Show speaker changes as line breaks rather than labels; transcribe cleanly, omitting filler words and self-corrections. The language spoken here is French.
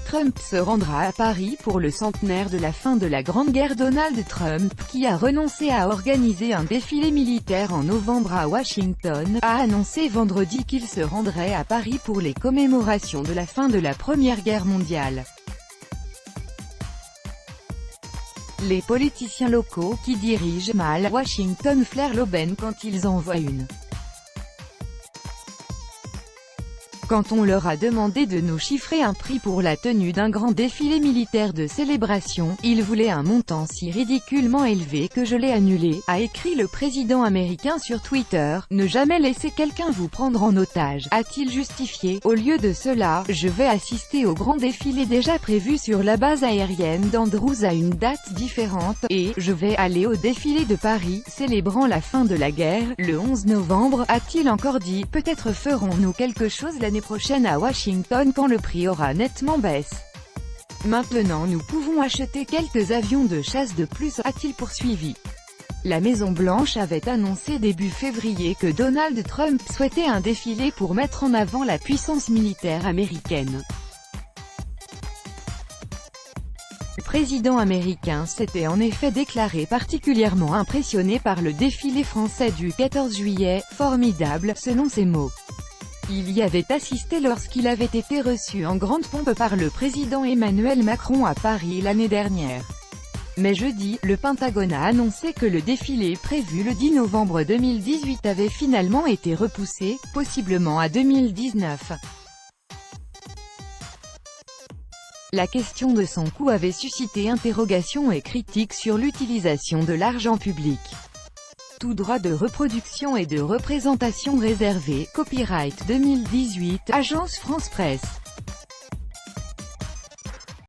Trump se rendra à Paris pour le centenaire de la fin de la Grande Guerre. Donald Trump, qui a renoncé à organiser un défilé militaire en novembre à Washington, a annoncé vendredi qu'il se rendrait à Paris pour les commémorations de la fin de la Première Guerre mondiale. Les politiciens locaux qui dirigent mal Washington flairent l'aubaine quand ils envoient une. Quand on leur a demandé de nous chiffrer un prix pour la tenue d'un grand défilé militaire de célébration, ils voulaient un montant si ridiculement élevé que je l'ai annulé, a écrit le président américain sur Twitter. Ne jamais laisser quelqu'un vous prendre en otage, a-t-il justifié. Au lieu de cela, je vais assister au grand défilé déjà prévu sur la base aérienne d'Andrews à une date différente, et je vais aller au défilé de Paris, célébrant la fin de la guerre, le 11 novembre, a-t-il encore dit. Peut-être ferons-nous quelque chose l'année prochaine à Washington quand le prix aura nettement baissé. Maintenant nous pouvons acheter quelques avions de chasse de plus, a-t-il poursuivi. La Maison-Blanche avait annoncé début février que Donald Trump souhaitait un défilé pour mettre en avant la puissance militaire américaine. Le président américain s'était en effet déclaré particulièrement impressionné par le défilé français du 14 juillet, formidable, selon ses mots. Il y avait assisté lorsqu'il avait été reçu en grande pompe par le président Emmanuel Macron à Paris l'année dernière. Mais jeudi, le Pentagone a annoncé que le défilé prévu le 10 novembre 2018 avait finalement été repoussé, possiblement à 2019. La question de son coût avait suscité interrogations et critiques sur l'utilisation de l'argent public. Tout droit de reproduction et de représentation réservé, copyright 2018, Agence France Presse.